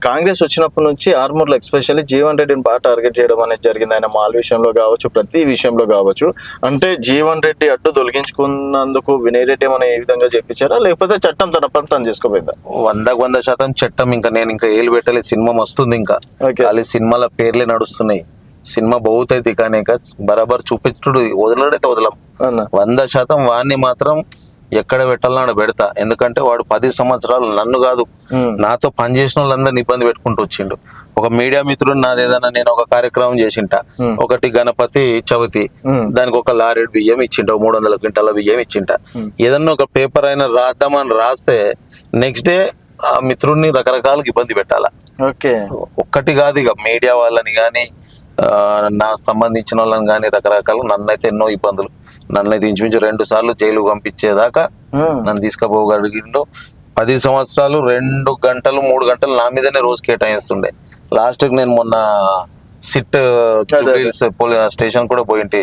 కాంగ్రెస్ వచ్చినప్పటి నుంచి ఆర్మూర్లో ఎస్పెషల్లీ జీవన్ రెడ్డిని బాగా టార్గెట్ చేయడం అనేది జరిగింది. ఆయన మాల్ విషయంలో కావచ్చు, ప్రతి విషయంలో కావచ్చు. అంటే జీవన్ రెడ్డి అడ్డు తొలగించుకున్నందుకు వినయ్ రెడ్డి ఏమైనా ఏ విధంగా చెప్పించారా, లేకపోతే చట్టం తన పని తను చేసుకోపోయిందా? 100% చట్టం. నేను ఇంకా ఏలు పెట్టలేదు. సినిమా వస్తుంది, ఇంకా ఖాళీ సినిమాల పేర్లే నడుస్తున్నాయి. సినిమా బహుతైతే కానీ బరాబర్ చూపించుడు వదలడైతే వదలం. 100% వాడిని మాత్రం ఎక్కడ పెట్టాలని పెడతా. ఎందుకంటే వాడు 10 సంవత్సరాలు నన్ను కాదు, నాతో పనిచేసిన వాళ్ళందరినీ ఇబ్బంది పెట్టుకుంటూ వచ్చిండు. ఒక మీడియా మిత్రుడు నాదేదన్నా నేను ఒక కార్యక్రమం చేసింట, ఒకటి గణపతి చవితి, దానికి ఒక లారెడ్ బియ్యం ఇచ్చింట, 300 క్వింటాల బియ్యం ఇచ్చింట. ఏదన్నా ఒక పేపర్ అయినా రాద్దామని రాస్తే నెక్స్ట్ డే ఆ మిత్రుడిని రకరకాలుగా ఇబ్బంది పెట్టాలా. ఒక్కటి కాదు, ఇక మీడియా వాళ్ళని కానీ నా సంబంధించిన వాళ్ళని కానీ రకరకాలు నన్నైతే ఎన్నో ఇబ్బందులు. నన్నైతే ఇంచుమించు 2 సార్లు జైలు పంపించేదాకా నన్ను తీసుకుపోగలిగిండు. 10 సంవత్సరాలు 2 గంటలు 3 గంటలు నా మీదనే రోజు కేటాయిస్తుండే. లాస్ట్కి నేను మొన్న సిట్ స్టేషన్ కూడా పోయింటి,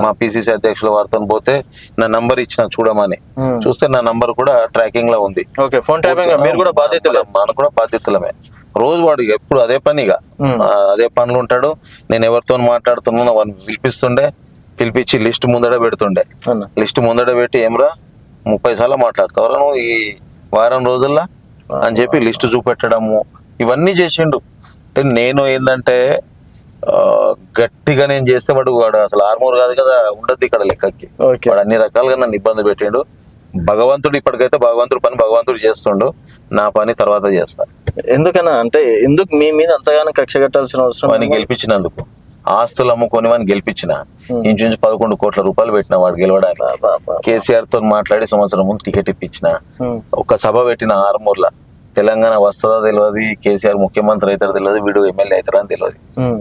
మా పిసిసి అధ్యక్షుల వారితో పోతే నా నంబర్ ఇచ్చిన చూడమని. చూస్తే నా నంబర్ కూడా ట్రాకింగ్ లో ఉంది. మనం కూడా బాధ్యతలమే. రోజు వాడు ఎప్పుడు అదే పనిగా అదే పనులు ఉంటాడు. నేను ఎవరితో మాట్లాడుతున్నా వాడిని పిలిపించి లిస్ట్ ముందడ పెడుతుండే. లిస్ట్ ముందడ పెట్టి ఏమ్రా 30 సార్లు మాట్లాడతావరా నువ్వు ఈ వారం రోజుల్లో అని చెప్పి లిస్టు చూపెట్టడము ఇవన్నీ చేసిండు. అంటే నేను ఏంటంటే గట్టిగా నేను చేస్తే వాడు అసలు ఆర్మూర్ కాదు కదా ఉండద్దు ఇక్కడ లెక్కకి. వాడు అన్ని రకాలుగా నన్ను ఇబ్బంది పెట్టిండు. భగవంతుడు ఇప్పటికైతే భగవంతుడి పని భగవంతుడు చేస్తుండు, నా పని తర్వాత చేస్తా. ఎందుకన్నా అంటే ఎందుకు మీ మీద అంతగానో కక్ష కట్టాల్సిన అవసరం? వాడిని గెలిపించినందుకు, ఆస్తులు అమ్ముకొని వాడిని గెలిపించిన, ఇంచుమించు 11 కోట్ల రూపాయలు పెట్టిన వాడు గెలవడానికి. కేసీఆర్ తో మాట్లాడి సంవత్సరం ముందు టికెట్ ఇప్పించిన, ఒక సభ పెట్టిన ఆర్మూర్లో. తెలంగాణ వస్తుందా తెలియదు, కేసీఆర్ ముఖ్యమంత్రి అవుతారో తెలియదు, వీడు ఎమ్మెల్యే అవుతారని తెలియదు.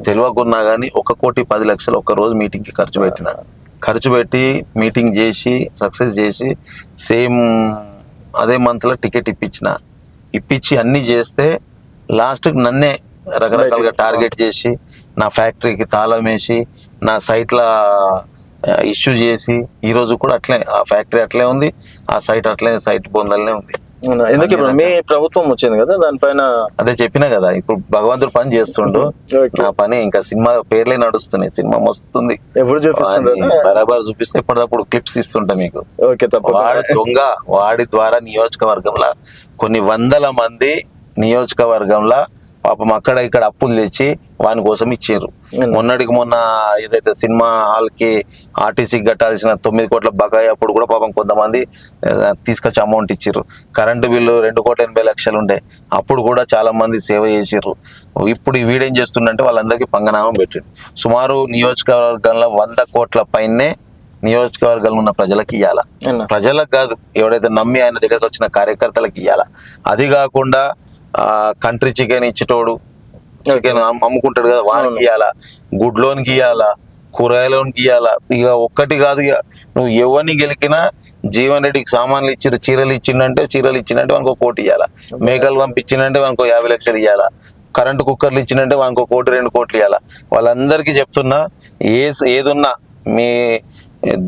తెలియకున్నా కానీ 1,10,00,000 ఒక్క రోజు మీటింగ్ కి ఖర్చు పెట్టి మీటింగ్ చేసి సక్సెస్ చేసి సేమ్ అదే మంత్ లో టికెట్ ఇప్పించి అన్ని చేస్తే లాస్ట్కి నన్నే రకరకాలుగా టార్గెట్ చేసి నా ఫ్యాక్టరీకి తాళం వేసి నా సైట్ల ఇష్యూ చేసి ఈ రోజు కూడా అట్లే ఆ ఫ్యాక్టరీ అట్లే ఉంది, ఆ సైట్ బొందలనే ఉంది. ఎందుకు ఇప్పుడు మీ ప్రభుత్వం వచ్చింది కదా దానిపైన అదే చెప్పినా కదా, ఇప్పుడు భగవంతుడు పని చేస్తుండు, నా పని ఇంకా సినిమా పేర్లే నడుస్తున్నాయి. సినిమా వస్తుంది, ఎప్పుడు చూపిస్తుంది బరాబర్ చూపిస్తే ఎప్పటికప్పుడు క్లిప్స్ ఇస్తుంటా మీకు. వాడి దొంగ, వాడి ద్వారా నియోజకవర్గంలో కొన్ని 100 మంది నియోజకవర్గంలో పాపం అక్కడ ఇక్కడ అప్పులు తెచ్చి వాని కోసం ఇచ్చారు. మొన్న ఏదైతే సినిమా హాల్ కి ఆర్టీసీకి కట్టాల్సిన 9 కోట్ల బకాయి అప్పుడు కూడా పాపం కొంతమంది తీసుకొచ్చి అమౌంట్ ఇచ్చారు. కరెంటు బిల్లు 2,80,00,000 ఉండే, అప్పుడు కూడా చాలా మంది సేవ చేసారు. ఇప్పుడు వీడేం చేస్తుండంటే వాళ్ళందరికీ పంగనామం పెట్టిండు. సుమారు నియోజకవర్గంలో 100 కోట్ల పైనే నియోజకవర్గంలో ఉన్న ప్రజలకు ఇవ్వాలా, ప్రజలకు కాదు ఎవడైతే నమ్మి ఆయన దగ్గరకు వచ్చిన కార్యకర్తలకు ఇవ్వాలా. అది కాకుండా కంట్రీ చికెన్ ఇచ్చేటోడు చికెన్ అమ్ముకుంటాడు కదా వానికి ఇవ్వాలా, గుడ్లోనికి ఇవ్వాలా, కూరగాయలోనికి ఇవ్వాలా. ఇక ఒక్కటి కాదు, ఇక నువ్వు ఎవరిని గెలికినా జీవన్ రెడ్డికి సామాన్లు ఇచ్చారు, చీరలు ఇచ్చిండంటే వానికి 1 కోటి ఇవ్వాలా, మేకలు పంపించిందంటే వానికి 50 లక్షలు ఇవ్వాలా, కరెంటు కుక్కర్లు ఇచ్చిందంటే వానికి 1 కోటి 2 కోట్లు ఇవ్వాలా. వాళ్ళందరికీ చెప్తున్నా, ఏదున్నా మీ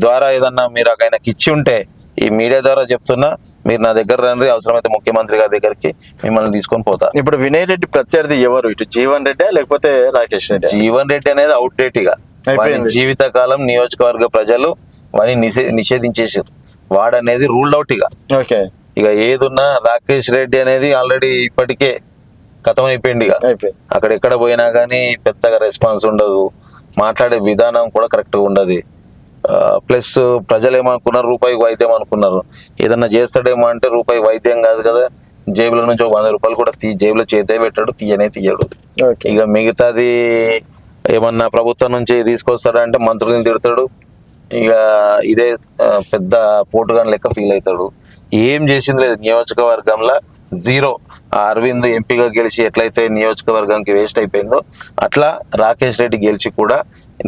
ద్వారా ఏదన్నా మీరు ఆయనకి ఇచ్చి ఉంటే ఈ మీడియా ద్వారా చెప్తున్నా, మీరు నా దగ్గర రండి, అవసరమైతే ముఖ్యమంత్రి గారి దగ్గరికి మిమ్మల్ని తీసుకొని పోతా. ఇప్పుడు వినయ్ రెడ్డి ప్రత్యర్థి ఎవరు? ఇటు జీవన్ రెడ్డి లేకపోతే రాకేష్ రెడ్డి? జీవన్ రెడ్డి అనేది అవుట్ డేట్ గా జీవితకాలం నియోజకవర్గ ప్రజలు వాడిని నిషేధించేసారు. వాడనేది రూల్డ్ అవుట్ ఇక ఏదున్నా రాకేష్ రెడ్డి అనేది ఆల్రెడీ ఇప్పటికే ఖతం అయిపోయింది. ఇక అక్కడ ఎక్కడ పోయినా కానీ పెద్దగా రెస్పాన్స్ ఉండదు, మాట్లాడే విధానం కూడా కరెక్ట్ గా ఉండదు. ప్లస్ ప్రజలు ఏమనుకున్నారు, రూపాయికి వైద్యం అనుకున్నారు. ఏదన్నా చేస్తాడేమో అంటే రూపాయి వైద్యం కాదు కదా, జేబుల నుంచి 100 రూపాయలు కూడా జేబులో చేతే పెట్టాడు, తీయడు. ఇక మిగతాది ఏమన్నా ప్రభుత్వం నుంచి తీసుకొస్తాడంటే మంత్రులను తిడతాడు. ఇక ఇదే పెద్ద పోటుగాని లెక్క ఫీల్ అవుతాడు. ఏం చేసింది లేదు నియోజకవర్గంలో, 0. అరవింద్ ఎంపీగా గెలిచి ఎట్లయితే నియోజకవర్గానికి వేస్ట్ అయిపోయిందో అట్లా రాకేష్ రెడ్డి గెలిచి కూడా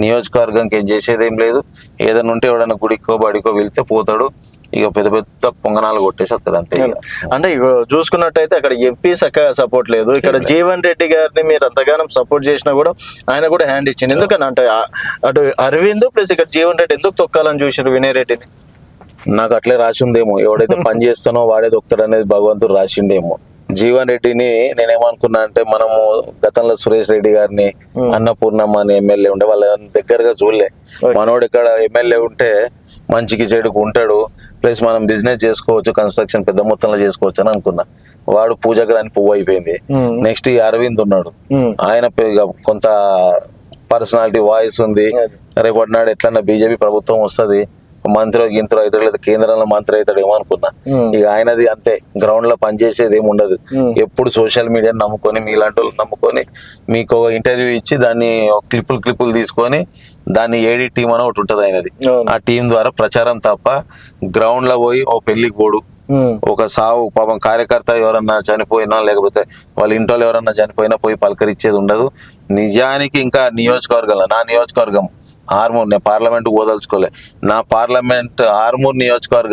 నియోజకవర్గానికి ఏం చేసేది ఏం లేదు. ఏదైనా ఉంటే ఎవడన్నా గుడికో బడికో వెళ్తే పోతాడు, ఇక పెద్ద పెద్ద పొంగనాలు కొట్టేసి వస్తాడు అంతే. అంటే చూసుకున్నట్టయితే అక్కడ ఎంపీ చక్కగా సపోర్ట్ లేదు, ఇక్కడ జీవన్ రెడ్డి గారిని మీరు అంతగానం సపోర్ట్ చేసినా కూడా ఆయన కూడా హ్యాండ్ ఇచ్చింది. ఎందుకని అంటే అటు అరవింద్ ప్లస్ ఇక్కడ జీవన్ రెడ్డి ఎందుకు తొక్కాలని చూసారు వినయ్ రెడ్డిని? నాకు అట్లే రాసిందేమో, ఎవడైతే పని చేస్తానో వాడే దొక్కుతాడు అనేది భగవంతుడు రాసిండేమో. జీవన్ రెడ్డిని నేనేమనుకున్నా అంటే మనము గతంలో సురేష్ రెడ్డి గారిని అన్నపూర్ణమ్మ అని ఎమ్మెల్యే ఉండే వాళ్ళ దగ్గరగా చూడలే. మనోడు ఇక్కడ ఎమ్మెల్యే ఉంటే మంచికి చెడుకు ఉంటాడు, ప్లస్ మనం బిజినెస్ చేసుకోవచ్చు, కన్స్ట్రక్షన్ పెద్ద మొత్తంలో చేసుకోవచ్చు అని అనుకున్నా. వాడు పూజగ్రాని పువ్వు అయిపోయింది. నెక్స్ట్ ఈ అరవింద్ ఉన్నాడు, ఆయన కొంత పర్సనాలిటీ వాయిస్ ఉంది. రేపటి నాడు ఎట్లన్నా బీజేపీ ప్రభుత్వం వస్తుంది, మంత్రి గింత్రి అవుతాడు, లేదా కేంద్రంలో మంత్రి అవుతాడు ఏమో అనుకున్నా. ఇక ఆయనది అంతే, గ్రౌండ్ లో పనిచేసేది ఏమి ఉండదు. ఎప్పుడు సోషల్ మీడియాని నమ్ముకొని, మీలాంటి వాళ్ళు నమ్ముకొని మీకు ఇంటర్వ్యూ ఇచ్చి దాన్ని క్లిప్పులు తీసుకొని దాన్ని ఏడి టీం అని ఒకటి ఉంటుంది ఆయనది. ఆ టీం ద్వారా ప్రచారం తప్ప గ్రౌండ్ లో పోయి ఓ పెళ్లికి పోడు, ఒక సావు పాపం కార్యకర్త ఎవరన్నా చనిపోయినా లేకపోతే వాళ్ళ ఇంట్లో ఎవరన్నా చనిపోయినా పోయి పలకరించేది ఉండదు. నిజానికి ఇంకా నియోజకవర్గంలో, నా నియోజకవర్గం ఆర్మూర్, నేను పార్లమెంట్ పోదలుచుకోలే, నా పార్లమెంట్ ఆర్మూర్ నియోజకవర్గం